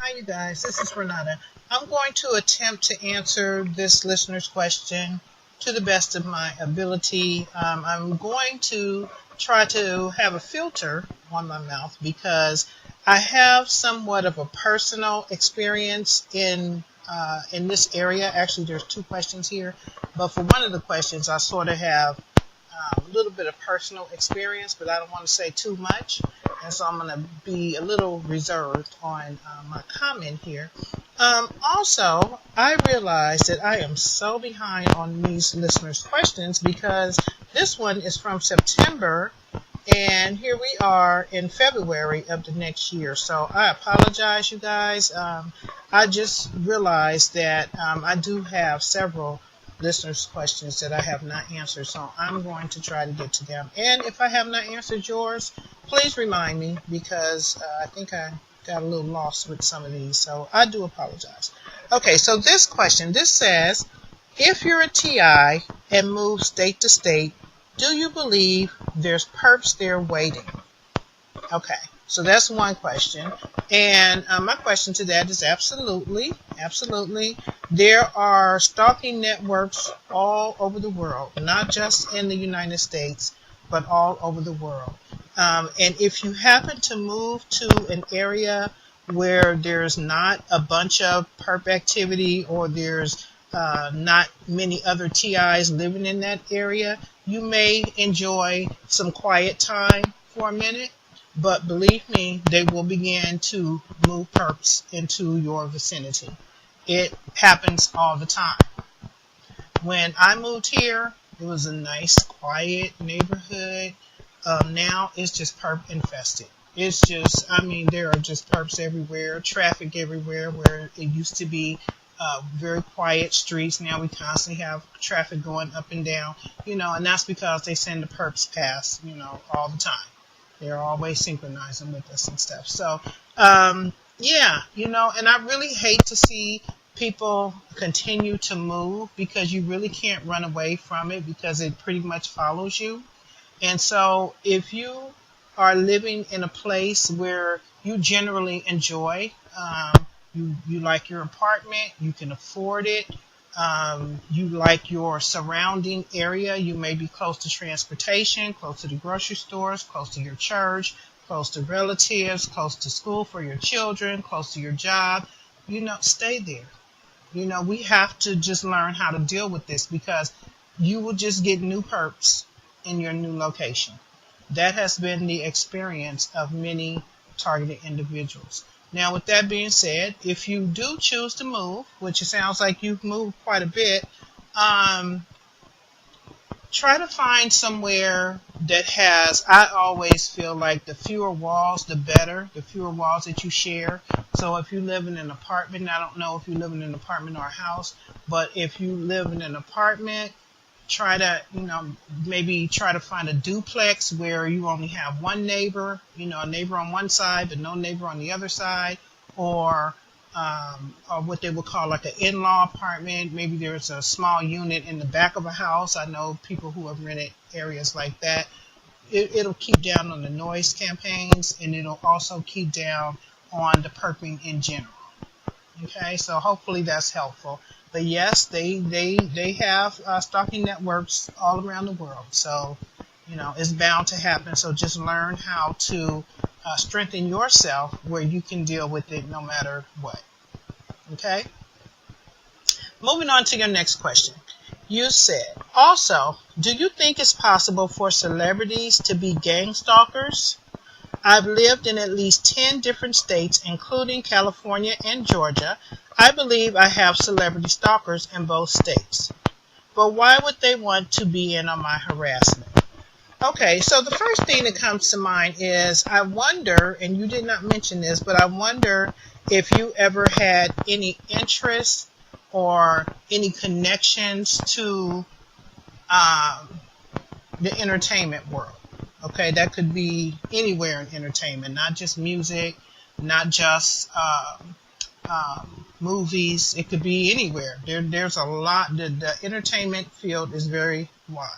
Hi, you guys. This is Renata. I'm going to attempt to answer this listener's question to the best of my ability. I'm going to try to have a filter on my mouth because I have somewhat of a personal experience in this area. Actually, there's two questions here, but for one of the questions, I sort of have a little bit of personal experience, but I don't want to say too much, and so I'm going to be a little reserved on my comment here. Also, I realize that I am so behind on these listeners' questions because this one is from September, and here we are in February of the next year. So I apologize, you guys. I just realized that I do have several listeners' questions that I have not answered, so I'm going to try to get to them. And if I have not answered yours, please remind me because I think I got a little lost with some of these, so I do apologize. Okay, so this question, this says, if you're a TI and move state to state, do you believe there's perps there waiting? Okay, so that's one question. And my question to that is absolutely, absolutely. There are stalking networks all over the world, not just in the United States, but all over the world. And if you happen to move to an area where there's not a bunch of perp activity or there's not many other TIs living in that area, you may enjoy some quiet time for a minute. But believe me, they will begin to move perps into your vicinity. It happens all the time. When I moved here, it was a nice, quiet neighborhood. Now it's just perp infested. It's just, I mean, there are just perps everywhere, traffic everywhere, where it used to be very quiet streets. Now we constantly have traffic going up and down, and that's because they send the perps past, all the time. They're always synchronizing with us and stuff. So, yeah, and I really hate to see people continue to move because you really can't run away from it because it pretty much follows you. And so if you are living in a place where you generally enjoy, you like your apartment, you can afford it, you like your surrounding area, you may be close to transportation, close to the grocery stores, close to your church, close to relatives, close to school for your children, close to your job, stay there. We have to just learn how to deal with this because you will just get new perps in your new location. That has been the experience of many targeted individuals. Now, with that being said, if you do choose to move, which it sounds like you've moved quite a bit, try to find somewhere that has, I always feel like the fewer walls, the better, the fewer walls that you share. So if you live in an apartment, I don't know if you live in an apartment or a house, but if you live in an apartment, try to, maybe try to find a duplex where you only have one neighbor, a neighbor on one side, but no neighbor on the other side, or what they would call like an in-law apartment. Maybe there's a small unit in the back of a house. I know people who have rented areas like that. It'll keep down on the noise campaigns, and it'll also keep down on the perping in general. Okay, so hopefully that's helpful. But yes, they have stalking networks all around the world. So, it's bound to happen. So just learn how to strengthen yourself where you can deal with it no matter what. Okay? Moving on to your next question. You said, also, do you think it's possible for celebrities to be gang stalkers? I've lived in at least 10 different states, including California and Georgia. I believe I have celebrity stalkers in both states. But why would they want to be in on my harassment? Okay, so the first thing that comes to mind is I wonder, and you did not mention this, but I wonder if you ever had any interest or any connections to the entertainment world. Okay, that could be anywhere in entertainment, not just music, not just movies. It could be anywhere. There's a lot. The entertainment field is very wide.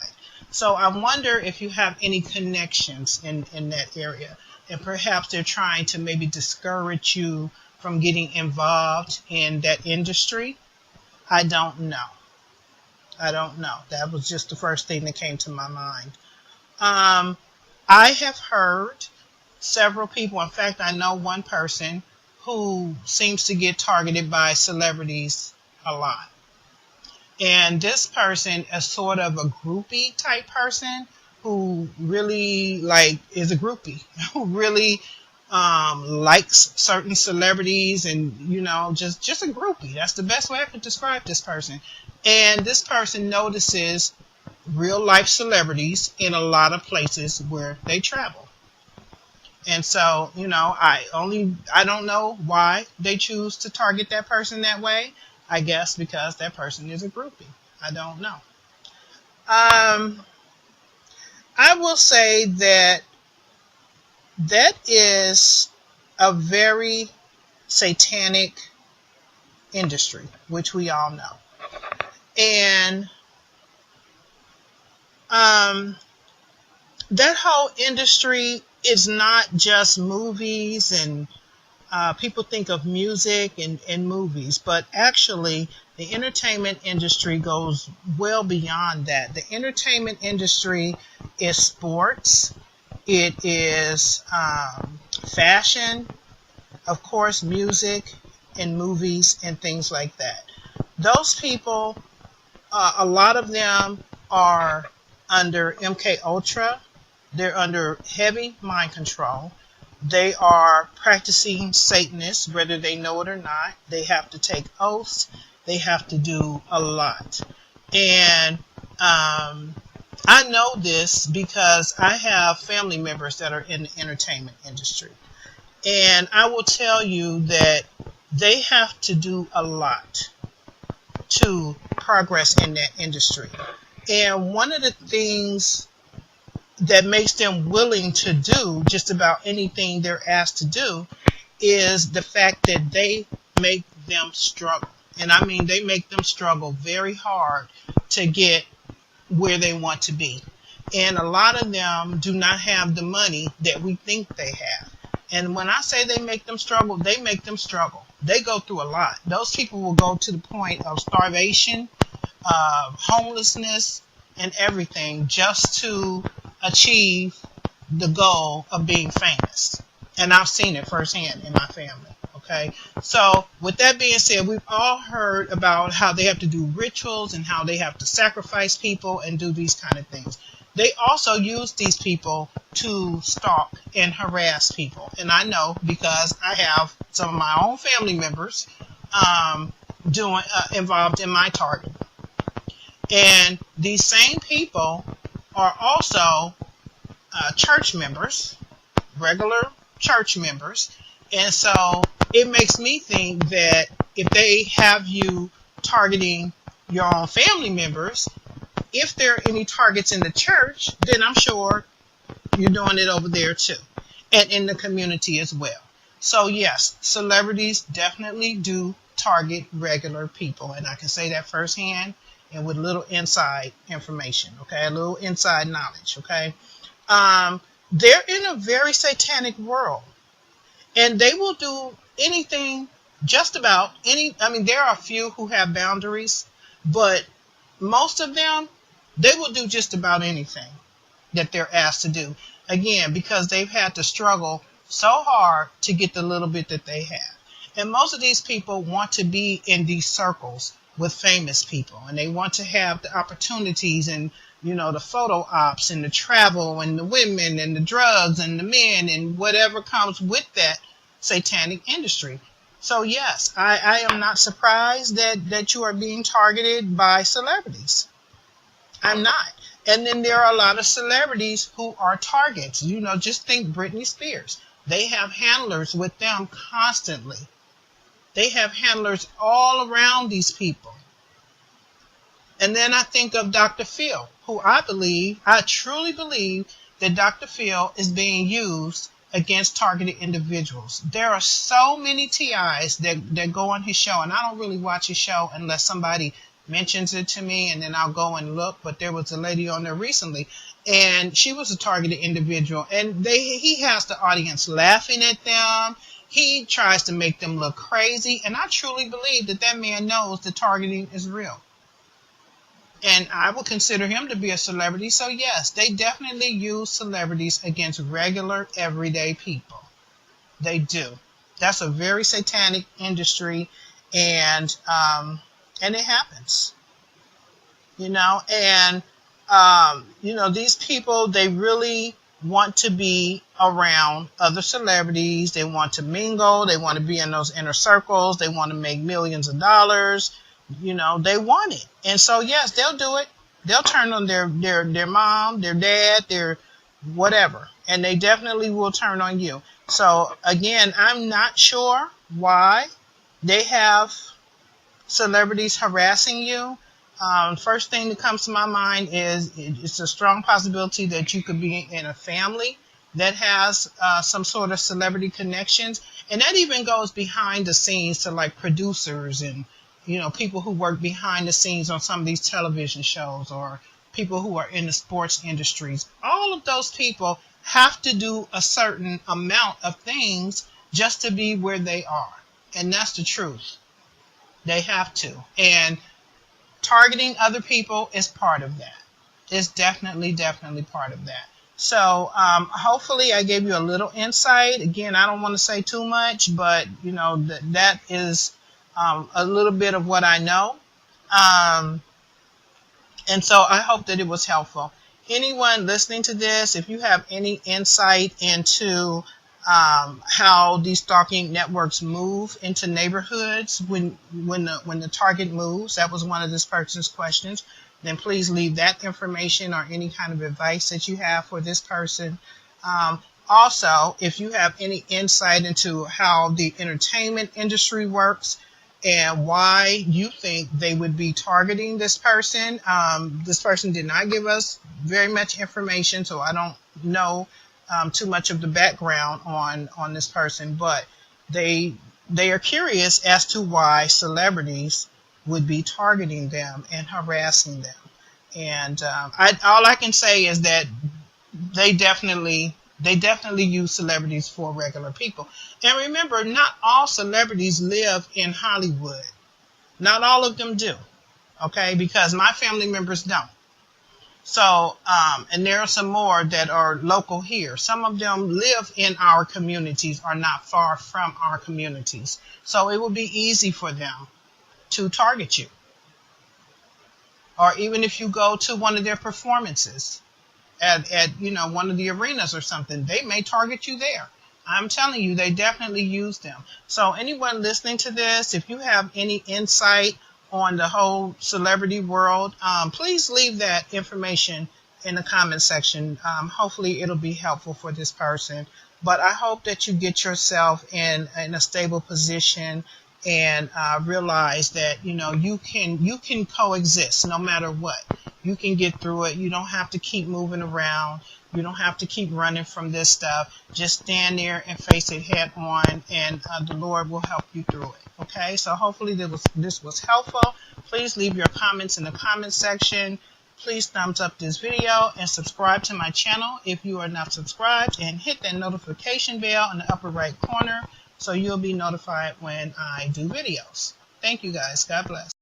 So I wonder if you have any connections in that area. And perhaps they're trying to maybe discourage you from getting involved in that industry? I don't know. I don't know. That was just the first thing that came to my mind. Um, I have heard several people, in fact, I know one person who seems to get targeted by celebrities a lot. And this person is sort of a groupie type person who really like is a groupie who really likes certain celebrities, and just a groupie. That's the best way I could describe this person. And this person notices real life celebrities in a lot of places where they travel. And so, I don't know why they choose to target that person that way. I guess because that person is a groupie. I don't know. Um, I will say that that is a very satanic industry, which we all know. And that whole industry is not just movies and people think of music and movies, but actually the entertainment industry goes well beyond that. The entertainment industry is sports, it is fashion, of course, music and movies and things like that. Those people, a lot of them are under MK Ultra. They're under heavy mind control. They are practicing Satanists, whether they know it or not. They have to take oaths. They have to do a lot. And I know this because I have family members that are in the entertainment industry. And I will tell you that they have to do a lot to progress in that industry. And one of the things that makes them willing to do just about anything they're asked to do is the fact that they make them struggle. And I mean, they make them struggle very hard to get where they want to be. And a lot of them do not have the money that we think they have. And when I say they make them struggle, they make them struggle. They go through a lot. Those people will go to the point of starvation, homelessness, and everything just to achieve the goal of being famous. And I've seen it firsthand in my family. Okay. So with that being said, we've all heard about how they have to do rituals and how they have to sacrifice people and do these kind of things. They also use these people to stalk and harass people. And I know because I have some of my own family members involved in my target. And these same people are also church members, regular church members. And so it makes me think that if they have you targeting your own family members, if there are any targets in the church, then I'm sure you're doing it over there too, and in the community as well. So yes, celebrities definitely do target regular people, and I can say that firsthand and with little inside information, okay, a little inside knowledge, okay. They're in a very satanic world, and they will do anything, just about any. I mean, there are a few who have boundaries, but most of them, they will do just about anything that they're asked to do. Again, because they've had to struggle so hard to get the little bit that they have. And most of these people want to be in these circles with famous people, and they want to have the opportunities and, the photo ops and the travel and the women and the drugs and the men and whatever comes with that satanic industry. So yes, I am not surprised that you are being targeted by celebrities. I'm not. And then there are a lot of celebrities who are targets. Just think Britney Spears. They have handlers with them constantly. They have handlers all around these people. And then I think of Dr. Phil, who I truly believe that Dr. Phil is being used against targeted individuals. There are so many TIs that go on his show, and I don't really watch his show unless somebody mentions it to me, and then I'll go and look. But there was a lady on there recently, and she was a targeted individual, and he has the audience laughing at them. he tries to make them look crazy, and I truly believe that that man knows the targeting is real. And I would consider him to be a celebrity. So yes, they definitely use celebrities against regular, everyday people. They do. That's a very satanic industry, and it happens. These people, they really want to be around other celebrities. They want to mingle. They want to be in those inner circles. They want to make millions of dollars. They want it. And so, yes, they'll do it. They'll turn on their mom, their dad, their whatever. And they definitely will turn on you. So, again, I'm not sure why they have celebrities harassing you. First thing that comes to my mind is it's a strong possibility that you could be in a family that has some sort of celebrity connections. And that even goes behind the scenes to like producers and, people who work behind the scenes on some of these television shows, or people who are in the sports industries. All of those people have to do a certain amount of things just to be where they are. And that's the truth. They have to. And targeting other people is part of that. It's definitely part of that. So hopefully I gave you a little insight. Again, I don't want to say too much, but that is a little bit of what I know. And so I hope that it was helpful. Anyone listening to this, if you have any insight into how these stalking networks move into neighborhoods when the target moves, that was one of this person's questions, then please leave that information or any kind of advice that you have for this person. Also, if you have any insight into how the entertainment industry works and why you think they would be targeting this person did not give us very much information, so I don't know too much of the background on this person, but they are curious as to why celebrities would be targeting them and harassing them. And all I can say is that they definitely use celebrities for regular people. And remember, not all celebrities live in Hollywood. Not all of them do. Okay, because my family members don't. So, and there are some more that are local here. Some of them live in our communities, are not far from our communities. So it would be easy for them to target you. Or even if you go to one of their performances at one of the arenas or something, they may target you there. I'm telling you, they definitely use them. So anyone listening to this, if you have any insight on the whole celebrity world, please leave that information in the comment section. Hopefully it'll be helpful for this person. But I hope that you get yourself in a stable position and realize that you can coexist no matter what. You can get through it. You don't have to keep moving around. You don't have to keep running from this stuff. Just stand there and face it head on, and the Lord will help you through it. Okay, so hopefully this was helpful. Please leave your comments in the comment section. Please thumbs up this video and subscribe to my channel if you are not subscribed, and hit that notification bell in the upper right corner so you'll be notified when I do videos. Thank you guys. God bless.